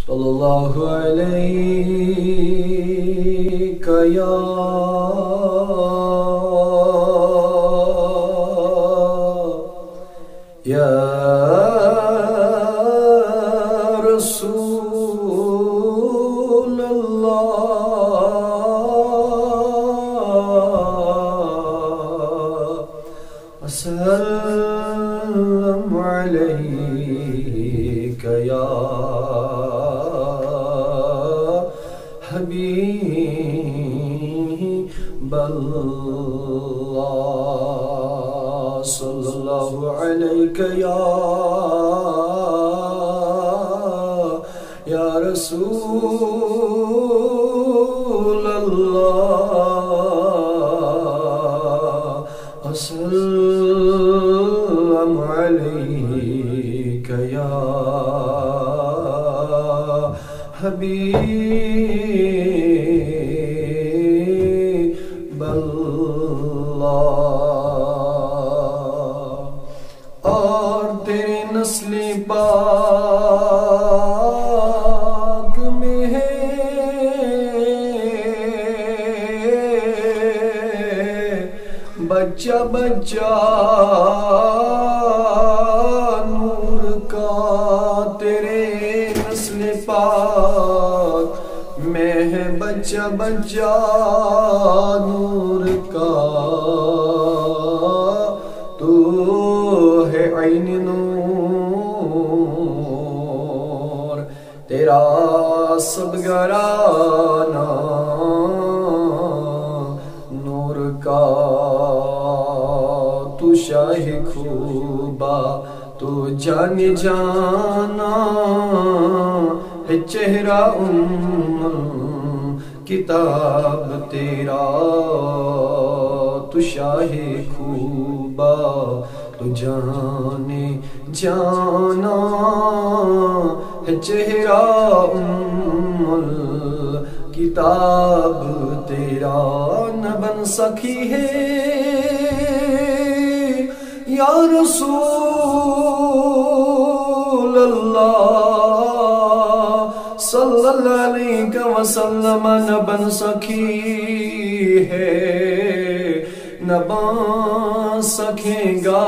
सल्लल्लाहु अलैका या रसूल अल्लाह अस्सलामु अलैका या हबीबल्लाह सल्लल्लाहु अलैका या रसूल अल्लाह अस्सलामु अलैका या हबीबल्लाह। और तेरे नस्ले पाक में है बच्चा बच्चा नूर का, तेरे नस्ले पाक में है बच्चा बच्चा नूर का। तू है ऐन नूर, तेरा सब घराना नूर का। तू शाही खूबा, तू जाने जाना है चेहरा किताब तेरा। तू शाही खूबा, तू जाने जाना है चेहरा किताब तेरा। न बन सकी है या रसूल अल्लाह सल्लल्लाहु अलैहि वसल्लम, न बन सकी है न बन सकेगा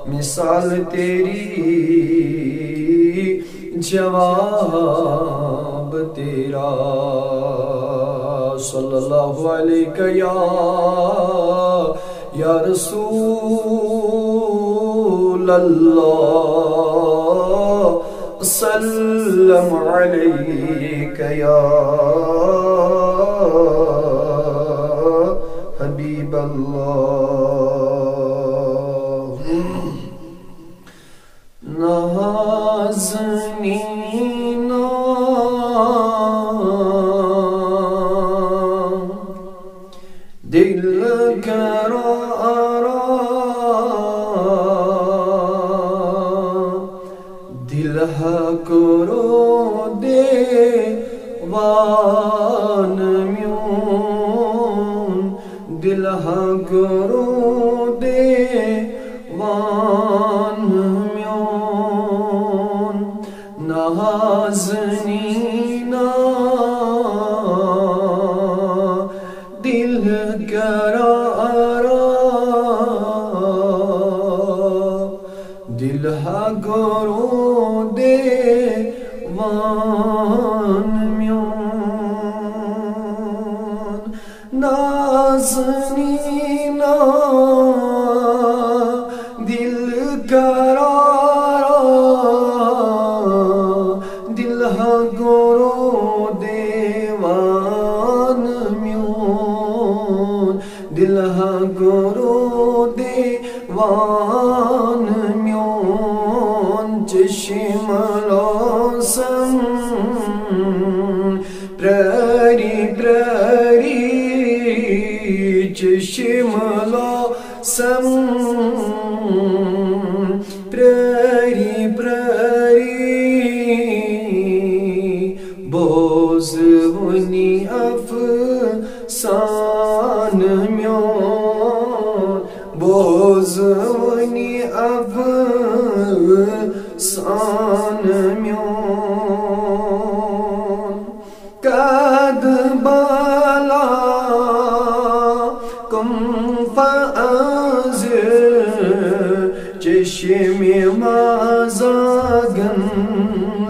मिसाल तेरी जवाब तेरा। सल्लल्लाहु अलैहि या रसूल अल्लाह सल्लल्लाहु अलैहि या हबीबल्लाह। नाज़नीना दिल करारा, दिल करो देवान म्यून, दिल करो देवान म्यून। नाज़नीना दिल करारा, दिल करो देवान म्यून। नाज़नीना दिल करारा, दिल करो देवान म्यून, दिल करो देवान म्यून। चश्मलोसम प्ररी प्ररी, चश्मलोसम प्ररी प्ररी, बोझवनी Afsan म्योन, बोझवनी Afsan san myon kad bala kum fazir çeşmi mazagan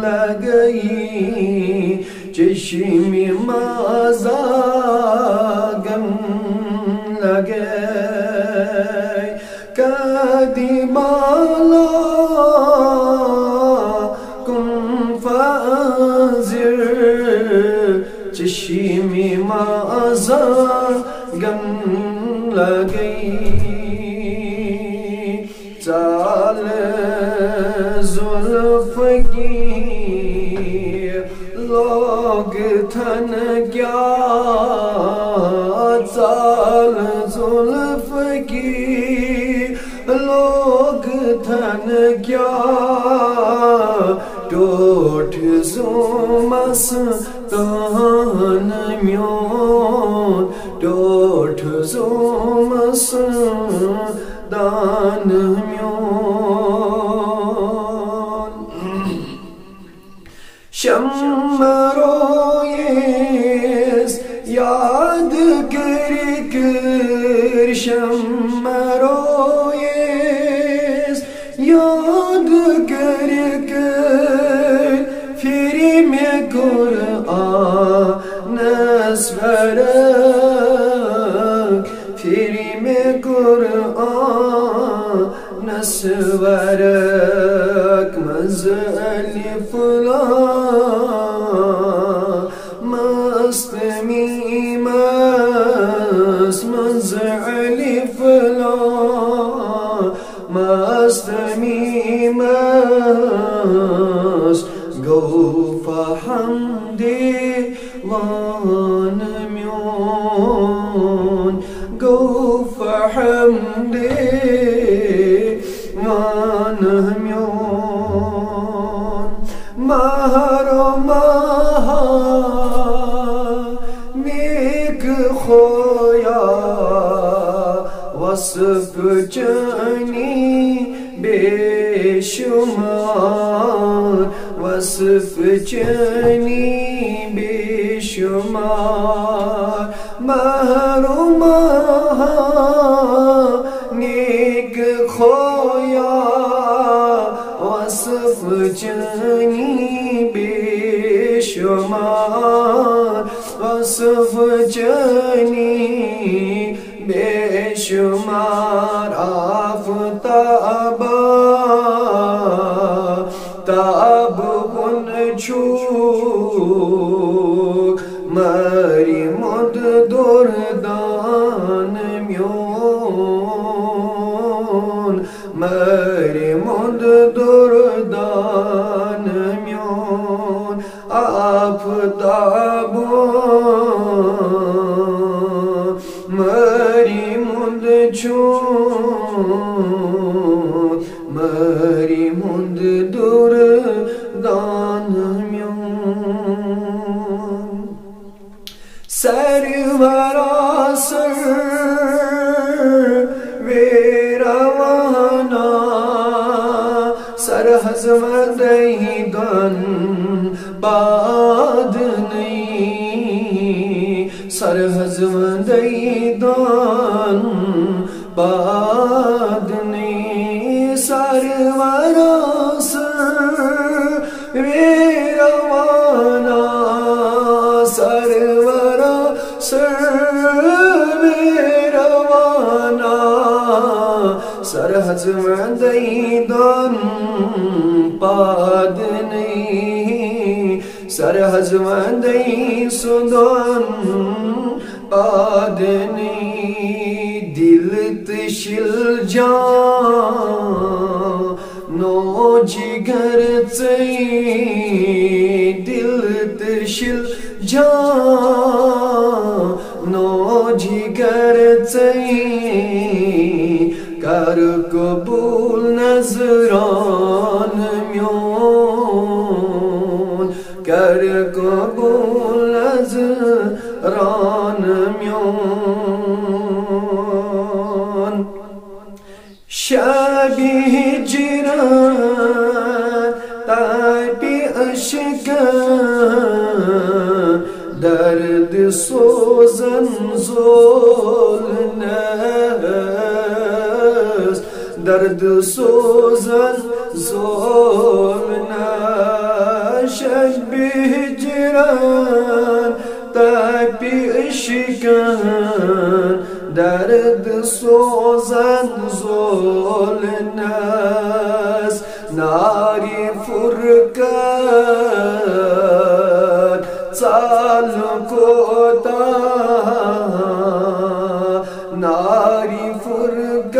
lagayi çeşmi mazagan lagay kadi bala kum fazir çeşmi mazagan lagay चाल जुल्फ की लोग थन क्या चाल जुल्फ की लोग थन क्या टोठ जुमस तहन म्योन टोठ जुमस दान म्योन शम्मरोयेस याद कर कर शम्मरोयेस याद कर कर फिर में कुरआन नस्वरक फिर में कुरआन नस्वरक मज़अलिफ मस्त मीमस मज़अलिफ मस्त मीमस गो फहमदे वान म्योन गो फहमदे वान म्योन महरो महा नेक खोया वसफ चनी बेशुमार वसफ चनी बेशुमार महरो महा नेक खोया वसफ चनी बेशुमार वसफ चनी बेशुमार आफ़ताब ताब उन छूक मरी मुद दुर्दान म्योन मरी मुद दुर्दान म्योन आफ़ताब मरी मुद छूक मरी मुद दुर्दान म्योन सरवरासर वेरवाना सरहज़मदैदन बाद नहीं सरहज़मदैदन बाद नहीं सरवरासर वेरवाना सरवरासर वेरवाना सरहज़मदैदन बाद नहीं सरहज़मदैसुदन बाद नहीं दिल तिशिल नो जिगर दिल तिशिल नो जिगर कर कबूल नजरान म्योन कर कबूल नजरान म्योन शबी हिजरत सोजन ज़ोलनस दर्द सोजन ज़ोलनस शब हिजरान तापी इश्क़ान दर्द सोजन ज़ोलनस नारी फुरक़त चाल कोता नारी फुरक़त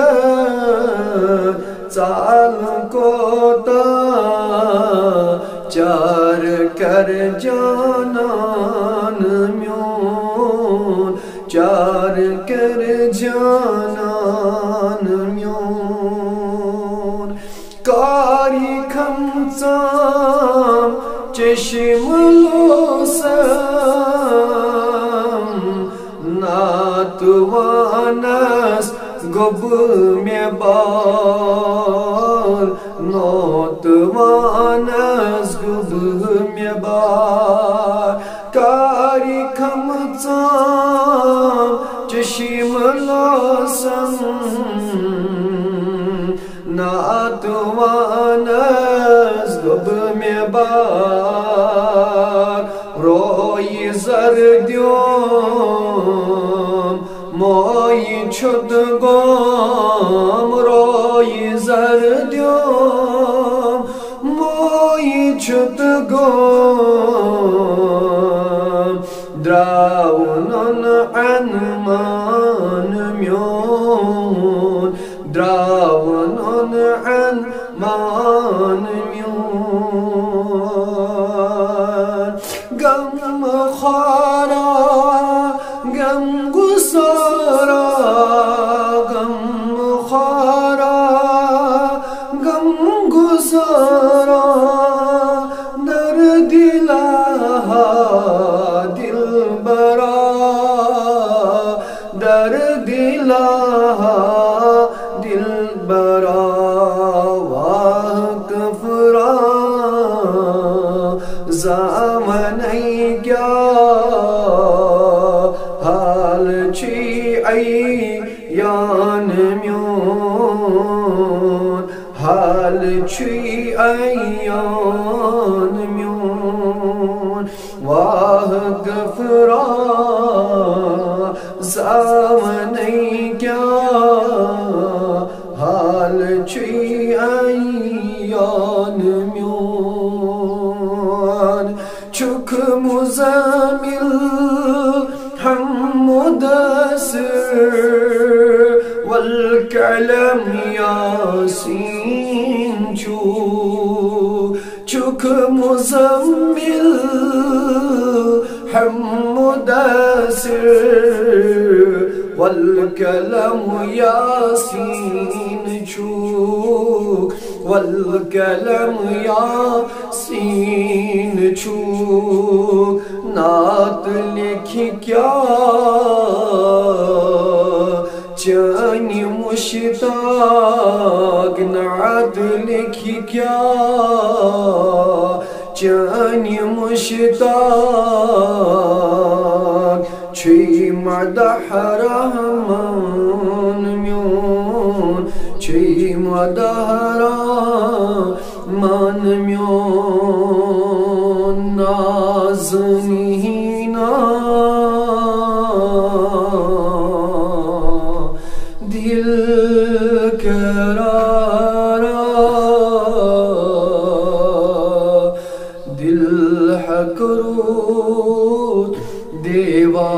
चाल कोता चार कर जानान म्योन चार कर जानान म्योन कारी खमचाम चश्म लोसम नातवानस गोब में बार नौतवानस गोब में बार कारी खमचाम चश्म लोसम नातवानस गोब में बार रोई जर्द्योम मोई छुद गोम रोई जर्द्योम मोई छुद गोम द्राउनन अनमान म्योन द्राउनन अनमान म्योन गम खारा गम गुसारा गम खारा गम गुसारा दर दिला दिल बरा दर दिला दिल बरा वाह कफरा ज़माने क्या हाल छी यान म्योन हाल छी यान म्योन वाह गफरा ज़माने क्या हाल छी यान म्योन चुख मुज़ामिल हम मुदस्सिर वल कलम यासीन चुख मुज़म्मिल हम मुदस्सिर वल कलम यासीन चुक वल कलम यासीन चुक नात लिखी क्या चानी मुश्ताक नात लिखी क्या चानी मुश्ताक छी मदह रहमान म्योन छी मदह रहमान म्योन नाज़नीना दिल करारा दिल हकरूत देवा